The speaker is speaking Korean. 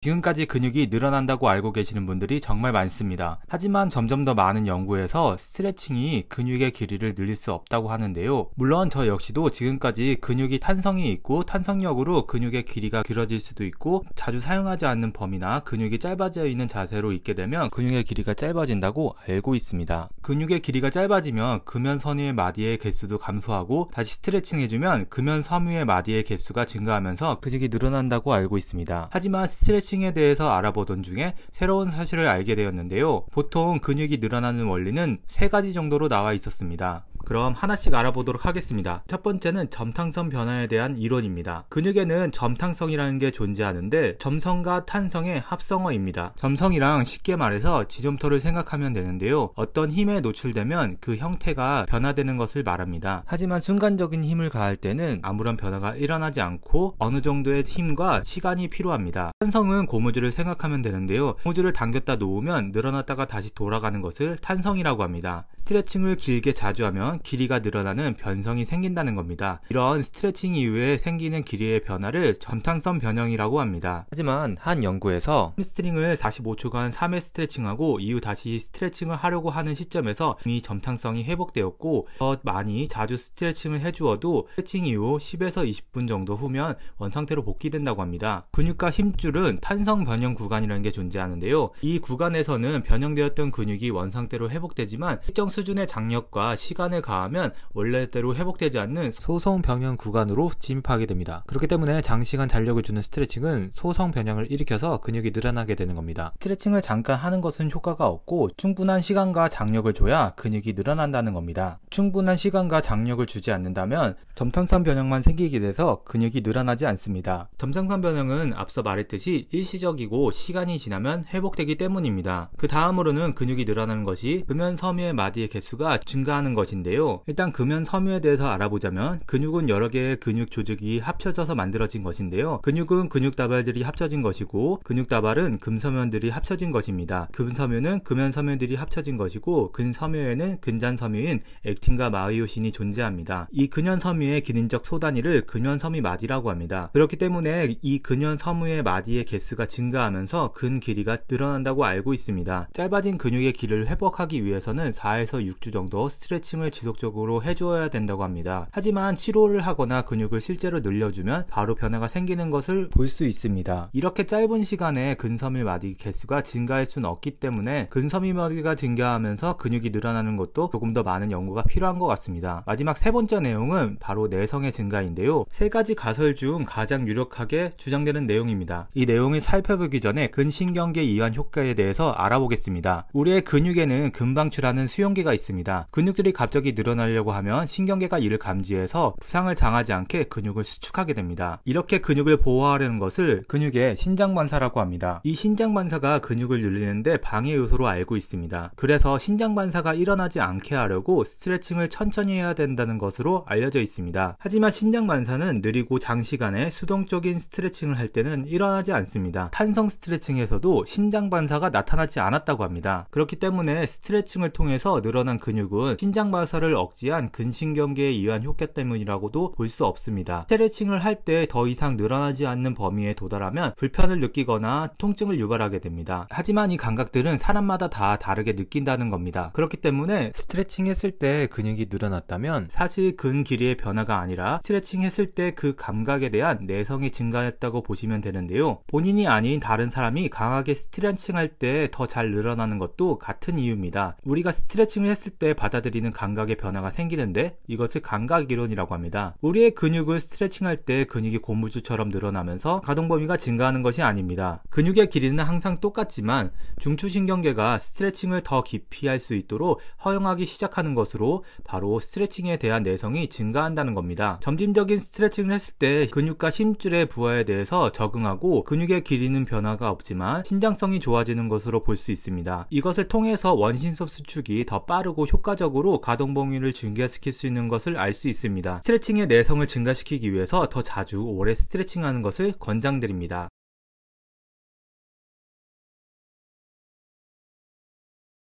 지금까지 근육이 늘어난다고 알고 계시는 분들이 정말 많습니다. 하지만 점점 더 많은 연구에서 스트레칭이 근육의 길이를 늘릴 수 없다고 하는데요. 물론 저 역시도 지금까지 근육이 탄성이 있고 탄성력으로 근육의 길이가 길어질 수도 있고 자주 사용하지 않는 범위나 근육이 짧아져 있는 자세로 있게 되면 근육의 길이가 짧아진다고 알고 있습니다. 근육의 길이가 짧아지면 금연선유의 마디의 개수도 감소하고 다시 스트레칭 해주면 금연섬유의 마디의 개수가 증가하면서 근육이 늘어난다고 알고 있습니다. 하지만 스트레칭에 대해서 알아보던 중에 새로운 사실을 알게 되었는데요. 보통 근육이 늘어나는 원리는 3가지 정도로 나와 있었습니다. 그럼 하나씩 알아보도록 하겠습니다. 첫 번째는 점탕성 변화에 대한 이론입니다. 근육에는 점탕성이라는 게 존재하는데 점성과 탄성의 합성어입니다. 점성이랑 쉽게 말해서 지점토를 생각하면 되는데요. 어떤 힘에 노출되면 그 형태가 변화되는 것을 말합니다. 하지만 순간적인 힘을 가할 때는 아무런 변화가 일어나지 않고 어느 정도의 힘과 시간이 필요합니다. 탄성은 고무줄을 생각하면 되는데요. 고무줄을 당겼다 놓으면 늘어났다가 다시 돌아가는 것을 탄성이라고 합니다. 스트레칭을 길게 자주 하면 길이가 늘어나는 변성이 생긴다는 겁니다. 이런 스트레칭 이후에 생기는 길이의 변화를 점탕성 변형이라고 합니다. 하지만 한 연구에서 햄스트링을 45초간 3회 스트레칭하고 이후 다시 스트레칭을 하려고 하는 시점에서 이미 점탕성이 회복되었고 더 많이 자주 스트레칭을 해주어도 스트레칭 이후 10에서 20분 정도 후면 원상태로 복귀된다고 합니다. 근육과 힘줄은 탄성 변형 구간이라는 게 존재하는데요. 이 구간에서는 변형되었던 근육이 원상태로 회복되지만 특정 수준의 장력과 시간을 가하면 원래대로 회복되지 않는 소성 변형 구간으로 진입하게 됩니다. 그렇기 때문에 장시간 잔력을 주는 스트레칭은 소성 변형을 일으켜서 근육이 늘어나게 되는 겁니다. 스트레칭을 잠깐 하는 것은 효과가 없고 충분한 시간과 장력을 줘야 근육이 늘어난다는 겁니다. 충분한 시간과 장력을 주지 않는다면 점탕성 변형만 생기게 돼서 근육이 늘어나지 않습니다. 점탕성 변형은 앞서 말했듯이 일시적이고 시간이 지나면 회복되기 때문입니다. 그 다음으로는 근육이 늘어나는 것이 금연섬유의 마디의 개수가 증가하는 것인데요. 일단 금연섬유에 대해서 알아보자면 근육은 여러 개의 근육 조직이 합쳐져서 만들어진 것인데요. 근육은 근육다발들이 합쳐진 것이고 근육다발은 금섬유들이 합쳐진 것입니다. 금섬유는 금연섬유들이 합쳐진 것이고 근섬유에는 근잔섬유인 액틴과 마이오신이 존재합니다. 이 근연섬유의 기능적 소단위를 근연섬유 마디라고 합니다. 그렇기 때문에 이 근연섬유의 마디의 개수가 증가하면서 근 길이가 늘어난다고 알고 있습니다. 짧아진 근육의 길이를 회복하기 위해서는 4에서 6주 정도 스트레칭을 지속적으로 해주어야 된다고 합니다. 하지만 치료를 하거나 근육을 실제로 늘려주면 바로 변화가 생기는 것을 볼 수 있습니다. 이렇게 짧은 시간에 근섬유 마디 개수가 증가할 수는 없기 때문에 근섬유 마디가 증가하면서 근육이 늘어나는 것도 조금 더 많은 연구가 필요한 것 같습니다. 마지막 3번째 내용은 바로 내성의 증가인데요. 3가지 가설 중 가장 유력하게 주장되는 내용입니다. 이 내용을 살펴보기 전에 근신경계 이완 효과에 대해서 알아보겠습니다. 우리의 근육에는 근방추라는 수용계가 있습니다. 근육들이 갑자기 늘어나려고 하면 신경계가 이를 감지해서 부상을 당하지 않게 근육을 수축하게 됩니다. 이렇게 근육을 보호하려는 것을 근육의 신장반사라고 합니다. 이 신장반사가 근육을 늘리는데 방해 요소로 알고 있습니다. 그래서 신장반사가 일어나지 않게 하려고 스트레칭을 천천히 해야 된다는 것으로 알려져 있습니다. 하지만 신장반사는 느리고 장시간에 수동적인 스트레칭을 할 때는 일어나지 않습니다. 탄성 스트레칭에서도 신장반사가 나타나지 않았다고 합니다. 그렇기 때문에 스트레칭을 통해서 늘어난 근육은 신장반사를 억제한 근신경계에 의한 효과 때문이라고도 볼 수 없습니다. 스트레칭을 할 때 더 이상 늘어나지 않는 범위에 도달하면 불편을 느끼거나 통증을 유발하게 됩니다. 하지만 이 감각들은 사람마다 다 다르게 느낀다는 겁니다. 그렇기 때문에 스트레칭 했을 때 근육이 늘어났다면 사실 근 길이의 변화가 아니라 스트레칭 했을 때 그 감각에 대한 내성이 증가했다고 보시면 되는데요. 본인이 아닌 다른 사람이 강하게 스트레칭 할 때 더 잘 늘어나는 것도 같은 이유입니다. 우리가 스트레칭을 했을 때 받아들이는 감각의 변화가 생기는데 이것을 감각이론이라고 합니다. 우리의 근육을 스트레칭할 때 근육이 고무줄처럼 늘어나면서 가동 범위가 증가하는 것이 아닙니다. 근육의 길이는 항상 똑같지만 중추신경계가 스트레칭을 더 깊이 할 수 있도록 허용하기 시작하는 것으로 바로 스트레칭에 대한 내성이 증가한다는 겁니다. 점진적인 스트레칭을 했을 때 근육과 힘줄의 부하에 대해서 적응하고 근육의 길이는 변화가 없지만 신장성이 좋아지는 것으로 볼 수 있습니다. 이것을 통해서 원심속 수축이 더 빠르고 효과적으로 가동 범위를 증가시킬 수 있는 것을 알 수 있습니다. 스트레칭의 내성을 증가시키기 위해서 더 자주 오래 스트레칭하는 것을 권장드립니다.